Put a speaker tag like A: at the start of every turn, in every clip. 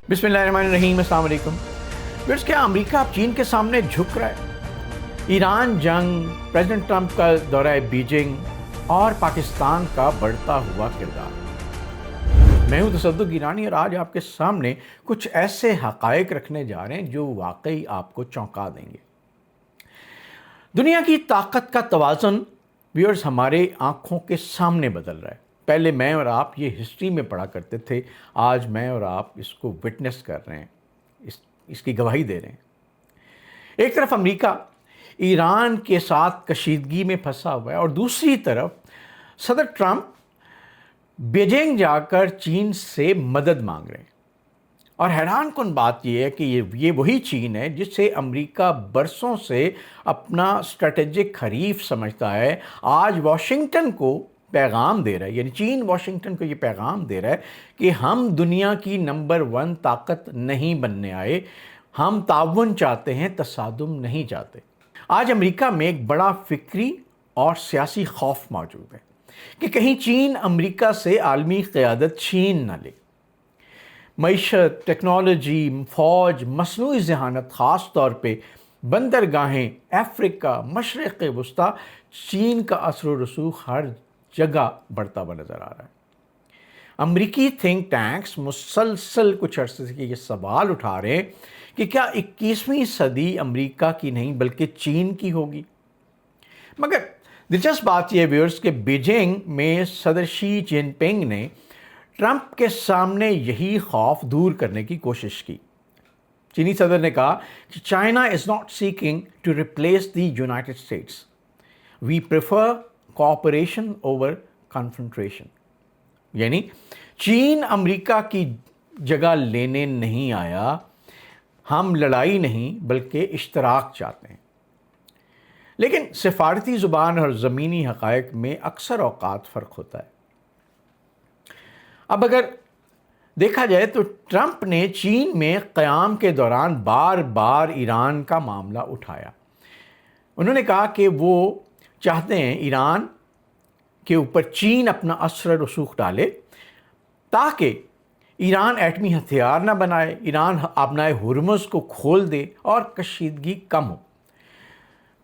A: बिस्मिल्लाहिर्रहमानिर्रहीम, अस्सलाम वालेकुम। व्यूअर्स, क्या अमेरिका अब चीन के सामने झुक रहा है? ईरान जंग, प्रेसिडेंट ट्रंप का दौरा बीजिंग और पाकिस्तान का बढ़ता हुआ किरदार। मैं हूं तसद्दुक़ ईरानी और आज आपके सामने कुछ ऐसे हक़ाइक़ रखने जा रहे हैं जो वाकई आपको चौंका देंगे। दुनिया की ताकत का तवाज़ुन व्यूअर्स हमारे आँखों के सामने बदल रहा है। पहले मैं और आप ये हिस्ट्री में पढ़ा करते थे, आज मैं और आप इसको विटनेस कर रहे हैं, इसकी गवाही दे रहे हैं। एक तरफ अमेरिका ईरान के साथ कशीदगी में फंसा हुआ है और दूसरी तरफ सदर ट्रंप बीजिंग जाकर चीन से मदद मांग रहे हैं। और हैरान कुन बात यह है कि ये वही चीन है जिससे अमेरिका बरसों से अपना स्ट्रेटेजिक हरीफ समझता है। आज वाशिंगटन को पैगाम दे रहा है, यानी चीन वाशिंगटन को ये पैगाम दे रहा है कि हम दुनिया की नंबर 1 ताकत नहीं बनने आए, हम ताउन चाहते हैं, तसादुम नहीं चाहते। आज अमेरिका में एक बड़ा फिक्री और सियासी खौफ मौजूद है कि कहीं चीन अमेरिका से आलमी क़यादत छीन न ले। मईशत, टेक्नोलॉजी, फ़ौज, मसनूई ज़हानत, ख़ास तौर पे बंदरगाहें, अफ्रीका, मशरिक़ वस्ता, चीन का असर व रसूख हर जगह बढ़ता हुआ नज़र आ रहा है। अमरीकी थिंक टैंक्स मुसलसल कुछ अरसे से ये सवाल उठा रहे हैं कि क्या 21वीं सदी अमरीका की नहीं बल्कि चीन की होगी। मगर दिलचस्प बात यह व्यूअर्स कि बीजिंग में सदर शी जिनपिंग ने ट्रंप के सामने यही खौफ दूर करने की कोशिश की। चीनी सदर ने कहा कि China is not seeking to replace the United States, we prefer cooperation over confrontation. यानी चीन अमेरिका की जगह लेने नहीं आया, हम लड़ाई नहीं बल्कि इश्तराक चाहते हैं। लेकिन सिफारती ज़ुबान और ज़मीनी हक़ाइक़ में अक्सर औक़ात फ़र्क होता है। अब अगर देखा जाए तो ट्रंप ने चीन में क़याम के दौरान बार बार ईरान का मामला उठाया। उन्होंने कहा कि वो चाहते हैं ईरान के ऊपर चीन अपना असर रसूख डाले ताकि ईरान एटमी हथियार न बनाए, ईरान अपनाए हुर्मुज़ को खोल दे और कशीदगी कम हो।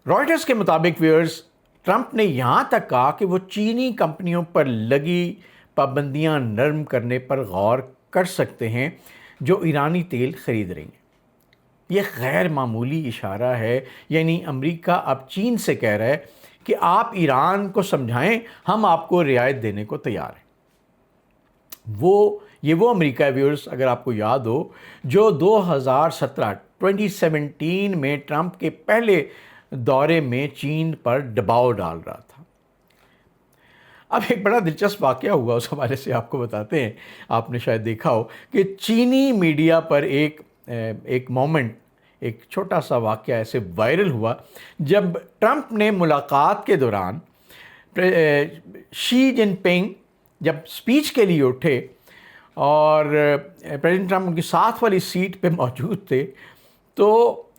A: रॉयटर्स के मुताबिक व्यूअर्स, ट्रंप ने यहाँ तक कहा कि वो चीनी कंपनियों पर लगी पाबंदियाँ नरम करने पर गौर कर सकते हैं जो ईरानी तेल ख़रीद रही हैं। यह गैर मामूली इशारा है, यानी अमेरिका अब चीन से कह रहा है कि आप ईरान को समझाएं, हम आपको रियायत देने को तैयार हैं। वो अमेरिका व्यूअर्स, अगर आपको याद हो, जो 2017 में ट्रंप के पहले दौरे में चीन पर दबाव डाल रहा था। अब एक बड़ा दिलचस्प वाक़या हुआ, उस हवाले से आपको बताते हैं। आपने शायद देखा हो कि चीनी मीडिया पर एक मोमेंट, एक छोटा सा वाक़या ऐसे वायरल हुआ जब ट्रंप ने मुलाकात के दौरान शी जिनपिंग जब स्पीच के लिए उठे और प्रेसिडेंट ट्रंप उनकी साथ वाली सीट पे मौजूद थे, तो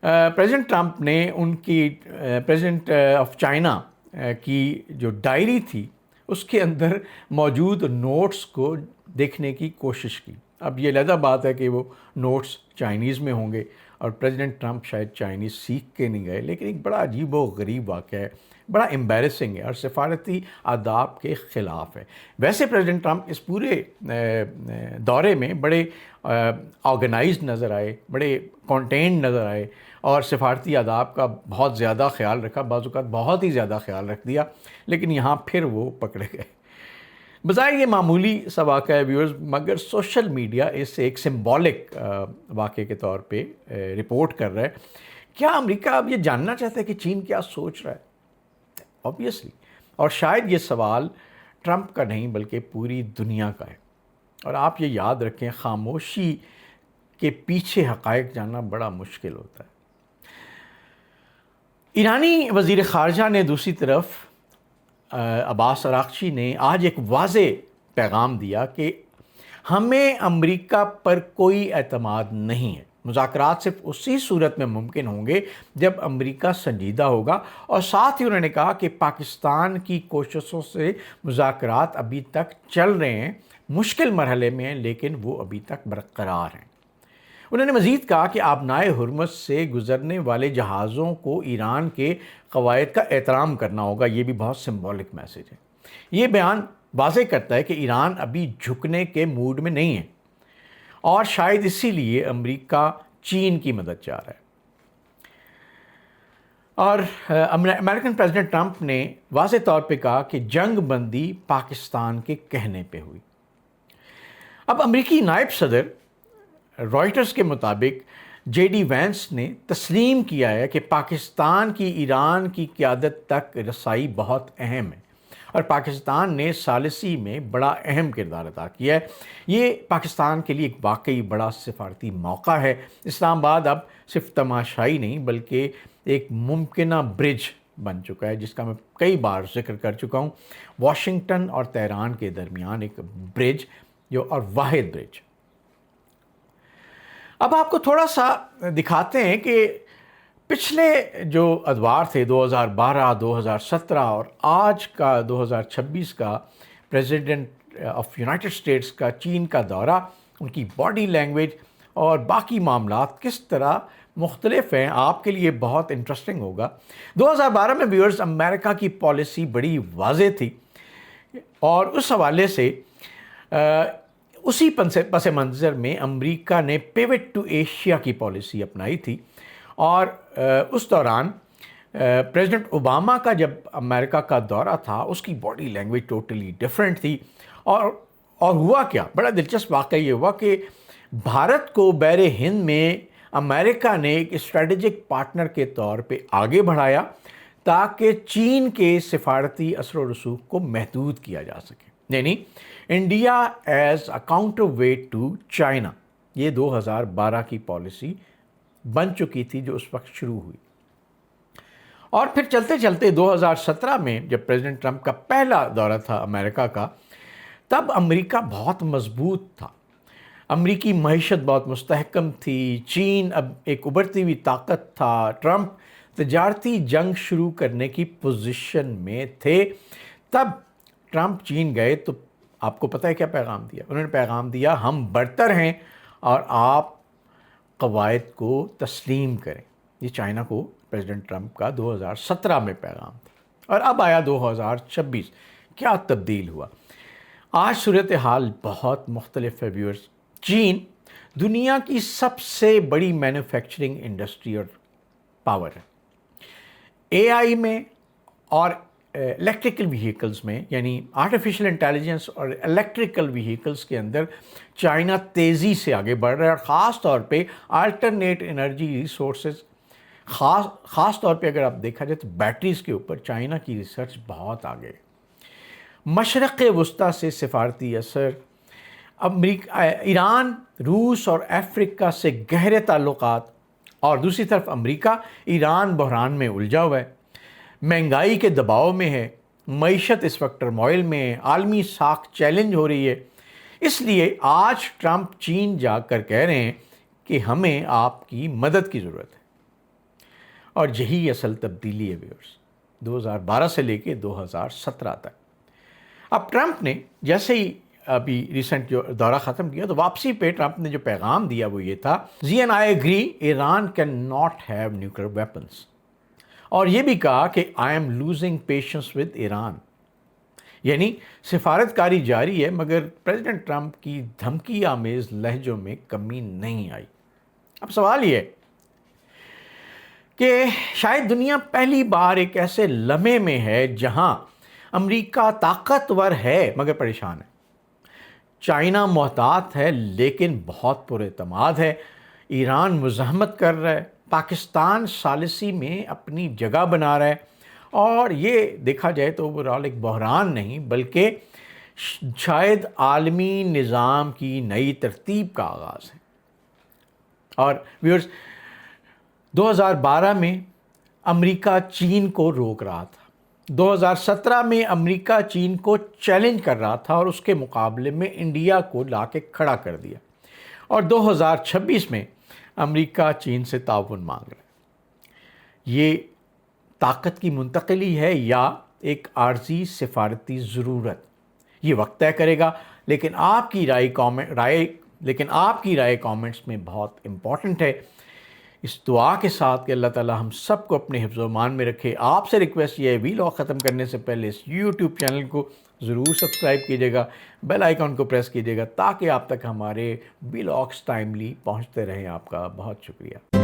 A: प्रेसिडेंट ट्रंप ने उनकी प्रेसिडेंट ऑफ चाइना की जो डायरी थी उसके अंदर मौजूद नोट्स को देखने की कोशिश की। अब ये अलग बात है कि वो नोट्स चाइनीज़ में होंगे और प्रेसिडेंट ट्रंप शायद चाइनीज़ सीख के नहीं गए, लेकिन एक बड़ा अजीब व गरीब वाक़या है, बड़ा एम्बैरेसिंग है और सिफारती आदाब के ख़िलाफ़ है। वैसे प्रेसिडेंट ट्रंप इस पूरे दौरे में बड़े ऑर्गेनाइज्ड नज़र आए, बड़े कॉन्टेंड नज़र आए और सिफारती आदाब का बहुत ज़्यादा ख़्याल रखा, बाज़-औक़ात बहुत ही ज़्यादा ख़्याल रख दिया, लेकिन यहाँ फिर वो पकड़े गए। बज़ाहिर ये मामूली सा वाक़या है व्यूअर्स, मगर सोशल मीडिया इसे एक सिंबॉलिक वाक़े के तौर पे रिपोर्ट कर रहा है। क्या अमेरिका अब ये जानना चाहता है कि चीन क्या सोच रहा है? ऑब्वियसली। और शायद ये सवाल ट्रंप का नहीं बल्कि पूरी दुनिया का है। और आप ये याद रखें, खामोशी के पीछे हक़ाइक़ जानना बड़ा मुश्किल होता है। ईरानी वज़ीर ख़ारजा ने दूसरी तरफ अब्बास अराग़ची ने आज एक वाज़ेह पैगाम दिया कि हमें अमेरिका पर कोई एतमाद नहीं है। मुज़ाकरात सिर्फ उसी सूरत में मुमकिन होंगे जब अमेरिका संजीदा होगा। और साथ ही उन्होंने कहा कि पाकिस्तान की कोशिशों से मुज़ाकरात अभी तक चल रहे हैं, मुश्किल मरहले में हैं, लेकिन वो अभी तक बरकरार हैं। انہوں نے مزید کہا کہ آبنائے ہرمز سے گزرنے والے جہازوں کو ایران کے قواعد کا احترام کرنا ہوگا۔ یہ بھی بہت سمبولک میسیج ہے۔ یہ بیان واضح کرتا ہے کہ ایران ابھی جھکنے کے موڈ میں نہیں ہے، اور شاید اسی لیے امریکہ چین کی مدد چاہ رہا ہے۔ اور امریکن پریزیڈنٹ ٹرمپ نے واضح طور پہ کہا کہ جنگ بندی پاکستان کے کہنے پہ ہوئی۔ اب امریکی نائب صدر رائٹرز کے مطابق جے ڈی وینس نے تسلیم کیا ہے کہ پاکستان کی ایران کی قیادت تک رسائی بہت اہم ہے، اور پاکستان نے ثالثی میں بڑا اہم کردار ادا کیا ہے۔ یہ پاکستان کے لیے ایک واقعی بڑا سفارتی موقع ہے۔ اسلام آباد اب صرف تماشائی نہیں بلکہ ایک ممکنہ برج بن چکا ہے، جس کا میں کئی بار ذکر کر چکا ہوں۔ واشنگٹن اور تہران کے درمیان ایک برج اور واحد برج۔ اب آپ کو تھوڑا سا دکھاتے ہیں کہ پچھلے جو ادوار تھے 2012، 2017 اور آج کا 2026 کا پریزیڈنٹ آف یونائٹڈ اسٹیٹس کا چین کا دورہ، ان کی باڈی لینگویج اور باقی معاملات کس طرح مختلف ہیں، آپ کے لیے بہت انٹرسٹنگ ہوگا۔ 2012 میں ویورز امریکہ کی پالیسی بڑی واضح تھی، اور اس حوالے سے اسی پس منظر میں امریکہ نے پیوٹ ٹو ایشیا کی پالیسی اپنائی تھی، اور اس دوران پریزیڈنٹ اوباما کا جب امریکہ کا دورہ تھا، اس کی باڈی لینگویج ٹوٹلی ڈیفرنٹ تھی، اور ہوا کیا، بڑا دلچسپ واقعہ یہ ہوا کہ بھارت کو بحر ہند میں امریکہ نے ایک اسٹریٹجک پارٹنر کے طور پہ آگے بڑھایا تاکہ چین کے سفارتی اثر و رسوخ کو محدود کیا جا سکے، یعنی India as a counterweight to China. یہ 2012 کی پالیسی بن چکی تھی جو اس وقت شروع ہوئی، اور پھر چلتے چلتے 2017 میں جب پریزیڈنٹ ٹرمپ کا پہلا دورہ تھا امریکہ کا، تب امریکہ بہت مضبوط تھا، امریکی معیشت بہت مستحکم تھی، چین اب ایک ابھرتی ہوئی طاقت تھا، ٹرمپ تجارتی جنگ شروع کرنے کی پوزیشن میں تھے۔ تب ٹرمپ چین گئے تو آپ کو پتہ ہے کیا پیغام دیا؟ انہوں نے پیغام دیا، ہم برتر ہیں اور آپ قواعد کو تسلیم کریں۔ یہ چائنا کو پریزیڈنٹ ٹرمپ کا 2017 میں پیغام تھا، اور اب آیا 2026، کیا تبدیل ہوا؟ آج صورتحال بہت مختلف ہے ویورز۔ چین دنیا کی سب سے بڑی مینوفیکچرنگ انڈسٹری اور پاور ہے۔ اے آئی میں اور الیکٹریکل وہیکلز میں، یعنی آرٹیفیشل انٹیلیجنس اور الیکٹریکل وہیکلز کے اندر چائنا تیزی سے آگے بڑھ رہا ہے، اور خاص طور پہ آلٹرنیٹ انرجی ریسورسز، خاص طور پہ اگر آپ دیکھا جائے تو بیٹریز کے اوپر چائنا کی ریسرچ بہت آگے ہے۔ مشرق وسطیٰ سے سفارتی اثر، ایران، روس اور افریقہ سے گہرے تعلقات، اور دوسری طرف امریکہ ایران بحران میں الجھا ہوا ہے، مہنگائی کے دباؤ میں ہے، معیشت اس وقت ٹرموئل میں ہے، عالمی ساکھ چیلنج ہو رہی ہے۔ اس لیے آج ٹرمپ چین جا کر کہہ رہے ہیں کہ ہمیں آپ کی مدد کی ضرورت ہے، اور یہی اصل تبدیلی ہے ویورز، 2012 سے لے کے 2017 تک۔ اب ٹرمپ نے جیسے ہی ابھی ریسنٹ جو دورہ ختم کیا تو واپسی پہ ٹرمپ نے جو پیغام دیا وہ یہ تھا، Xi and I agree Iran can not have nuclear weapons, اور یہ بھی کہا کہ I am losing patience with Iran, یعنی سفارت کاری جاری ہے، مگر پریزیڈنٹ ٹرمپ کی دھمکی آمیز لہجوں میں کمی نہیں آئی۔ اب سوال یہ ہے کہ شاید دنیا پہلی بار ایک ایسے لمحے میں ہے جہاں امریکہ طاقتور ہے مگر پریشان ہے، چائنا محتاط ہے لیکن بہت پر اعتماد ہے، ایران مزاحمت کر رہا ہے، پاکستان ثالثی میں اپنی جگہ بنا رہا ہے، اور یہ دیکھا جائے تو اوورآل ایک بحران نہیں بلکہ شاید عالمی نظام کی نئی ترتیب کا آغاز ہے۔ اور ویورز، 2012 میں امریکہ چین کو روک رہا تھا، 2017 میں امریکہ چین کو چیلنج کر رہا تھا اور اس کے مقابلے میں انڈیا کو لا کے کھڑا کر دیا، اور 2026 میں امریکہ چین سے تعاون مانگ رہا ہے۔ یہ طاقت کی منتقلی ہے یا ایک عارضی سفارتی ضرورت؟ یہ وقت طے کرے گا، لیکن آپ کی رائے لیکن آپ کی رائے کامنٹس میں بہت امپورٹنٹ ہے۔ اس دعا کے ساتھ کہ اللہ تعالی ہم سب کو اپنے حفظ و امان میں رکھے، آپ سے ریکویسٹ یہ ہے ویلاگ ختم کرنے سے پہلے اس یوٹیوب چینل کو ضرور سبسکرائب کیجیے گا، بیل آئیکن کو پریس کیجیے گا تاکہ آپ تک ہمارے ویلاگس ٹائملی پہنچتے رہیں۔ آپ کا بہت شکریہ۔